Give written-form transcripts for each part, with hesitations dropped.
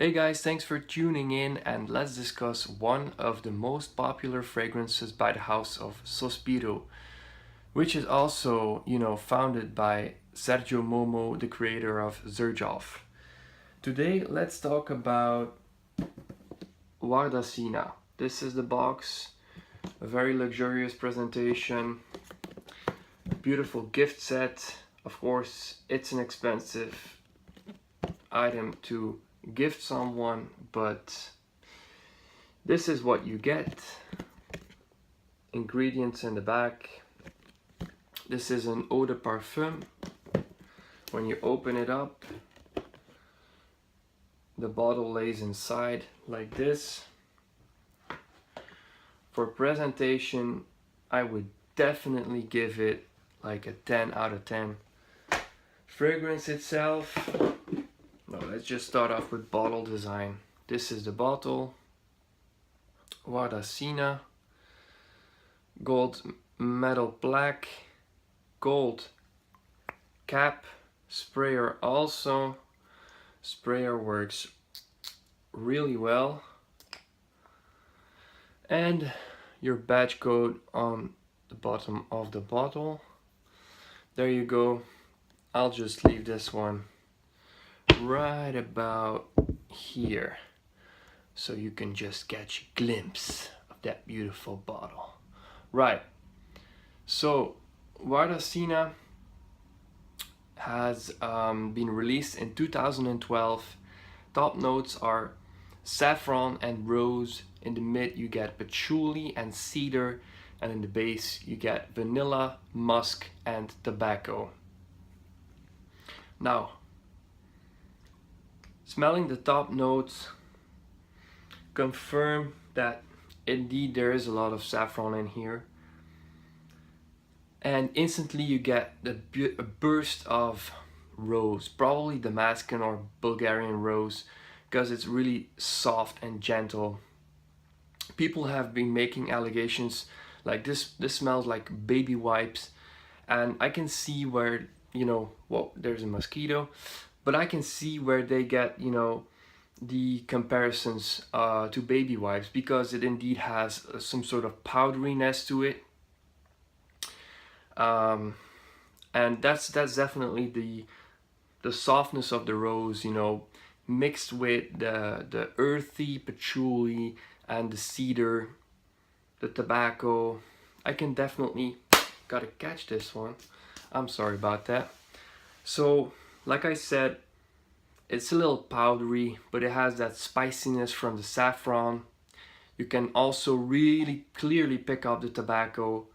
Hey guys, thanks for tuning in and let's discuss one of the most popular fragrances by the house of Sospiro, which is also, founded by Sergio Momo, the creator of Xerjoff. Today, let's talk about Wardasina. This is the box, a very luxurious presentation, beautiful gift set. Of course, it's an expensive item to gift someone, but this is what you get. Ingredients in the back. This is an eau de parfum. When you open it up, the bottle lays inside like this. For presentation, I would definitely give it like a 10 out of 10. Fragrance itself, no, let's just start off with bottle design. This is the bottle, Wardasina, gold metal plaque, gold cap, sprayer also. Sprayer works really well. And your badge code on the bottom of the bottle. There you go. I'll just leave this one right about here so you can just catch a glimpse of that beautiful bottle. Right, so Wardasina has been released in 2012. Top notes are saffron and rose. In the mid you get patchouli and cedar, and in the base you get vanilla, musk and tobacco. Now, smelling the top notes confirm that indeed there is a lot of saffron in here, and instantly you get a burst of rose, probably Damascus or Bulgarian rose, because it's really soft and gentle. People have been making allegations like this smells like baby wipes, and I can see where, well, there's a mosquito, but I can see where they get, the comparisons to baby wipes, because it indeed has some sort of powderiness to it. And that's definitely the softness of the rose, mixed with the earthy patchouli and the cedar, the tobacco. I can definitely, gotta catch this one. I'm sorry about that. So, like I said, it's a little powdery, but it has that spiciness from the saffron. You can also really clearly pick up the tobacco.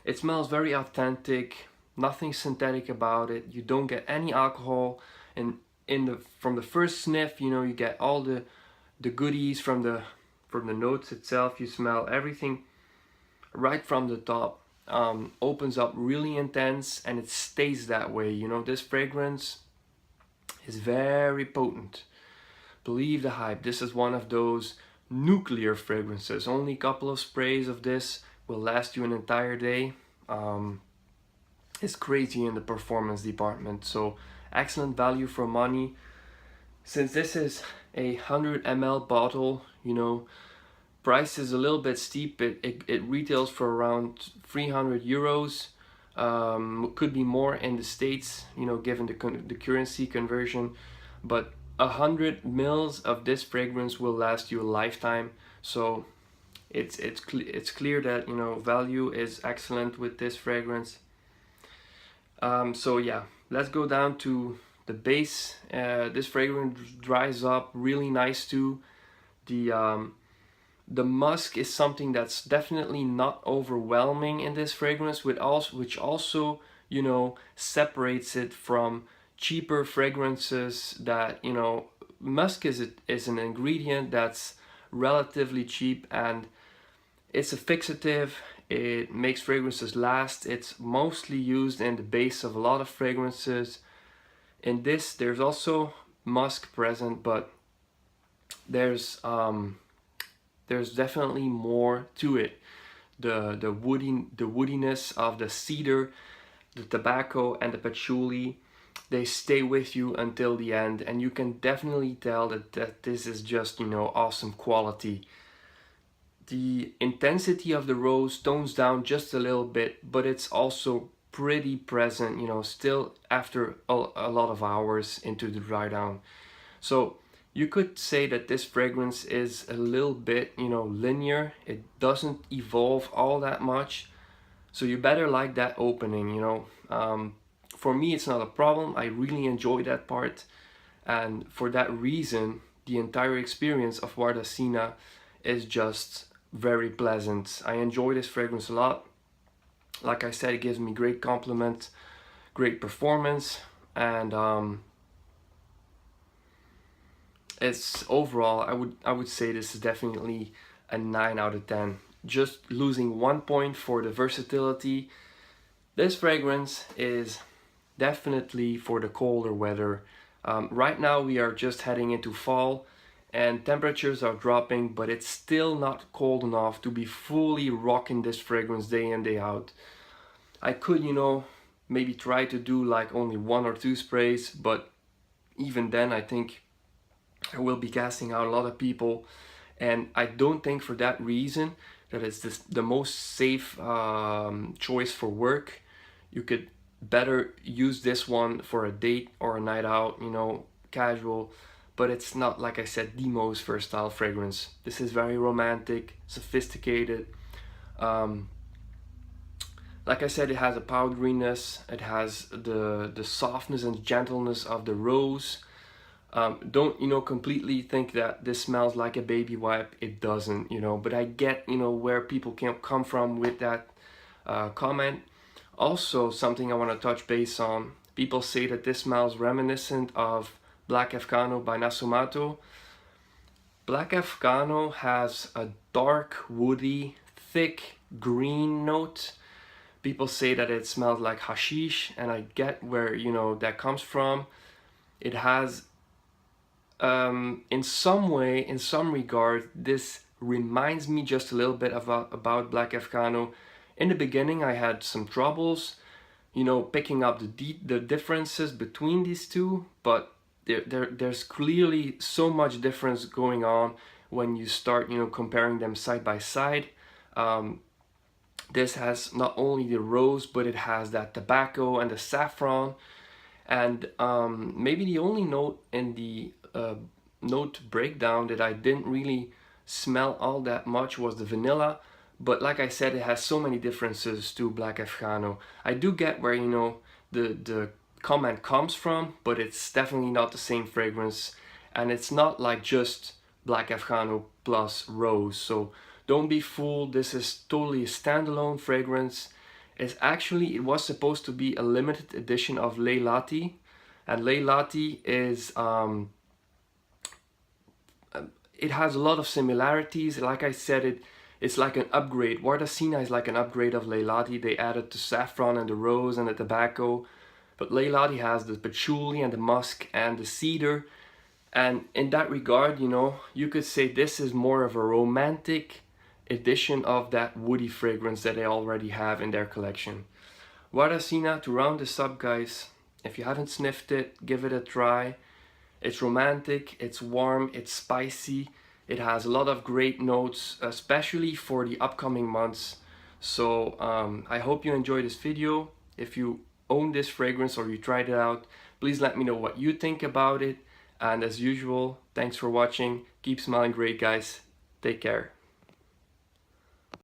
It smells very authentic, nothing synthetic about it. You don't get any alcohol, and from the first sniff, you get all the goodies from the notes itself. You smell everything right from the top. Opens up really intense, and it stays that way. This fragrance is very potent. Believe the hype. This is one of those nuclear fragrances. Only a couple of sprays of this will last you an entire day. It's crazy in the performance department. So excellent value for money. Since this is a 100 ml bottle, price is a little bit steep. It retails for around 300 euros. Could be more in the States, given the currency conversion, but 100 mils of this fragrance will last you a lifetime. So it's clear that value is excellent with this fragrance. So yeah, let's go down to the base. This fragrance dries up really nice too. The musk is something that's definitely not overwhelming in this fragrance, which also separates it from cheaper fragrances that, musk is an ingredient that's relatively cheap, and it's a fixative. It makes fragrances last. It's mostly used in the base of a lot of fragrances. In this, there's also musk present, but there's definitely more to it. The woodiness of the cedar, the tobacco and the patchouli they stay with you until the end, and you can definitely tell that this is just, you know, awesome quality. The intensity of the rose tones down just a little bit, but it's also pretty present, you know, still after a lot of hours into the dry down. So you could say that this fragrance is a little bit, you know, linear. It doesn't evolve all that much. So you better like that opening, you know. For me, it's not a problem. I really enjoy that part. And for that reason, the entire experience of Wardasina is just very pleasant. I enjoy this fragrance a lot. Like I said, it gives me great compliment, great performance, and it's overall, I would say this is definitely a 9 out of 10. Just losing 1 point for the versatility. This fragrance is definitely for the colder weather. Right now we are just heading into fall and temperatures are dropping, but it's still not cold enough to be fully rocking this fragrance day in, day out. I could, you know, maybe try to do like only 1 or 2 sprays, but even then I think I will be casting out a lot of people, and I don't think for that reason that it's the most safe choice for work. You could better use this one for a date or a night out, you know, casual, but it's not, like I said, the most versatile fragrance. This is very romantic, sophisticated. Like I said, it has a powderiness, it has the softness and gentleness of the rose. Don't, you know, completely think that this smells like a baby wipe. It doesn't, you know, but I get, you know, where people can come from with that comment. Also, something I want to touch base on, people say that this smells reminiscent of Black Afghano by Nasumato. Black Afghano has a dark, woody, thick green note. People say that it smells like hashish, and I get where, you know, that comes from. It has in some way, in some regard, this reminds me just a little bit about Black Afghano. In the beginning I had some troubles, you know, picking up the differences between these two, but there's clearly so much difference going on when you start, you know, comparing them side by side. This has not only the rose, but it has that tobacco and the saffron. And maybe the only note in the note breakdown that I didn't really smell all that much was the vanilla. But like I said, it has so many differences to Black Afghano. I do get where, you know, the comment comes from, but it's definitely not the same fragrance. And it's not like just Black Afghano plus rose. So don't be fooled. This is totally a standalone fragrance. It was supposed to be a limited edition of Leilati, and Leilati is it has a lot of similarities. Like I said, it's like an upgrade. Wardasina is like an upgrade of Leilati. They added the saffron and the rose and the tobacco, but Leilati has the patchouli and the musk and the cedar. And in that regard, you know, you could say this is more of a romantic edition of that woody fragrance that they already have in their collection. Wardasina, to round this up, guys, if you haven't sniffed it, give it a try. It's romantic, it's warm, it's spicy, it has a lot of great notes, especially for the upcoming months. So I hope you enjoyed this video. If you own this fragrance or you tried it out, please let me know what you think about it. And as usual, thanks for watching. Keep smelling great, guys. Take care.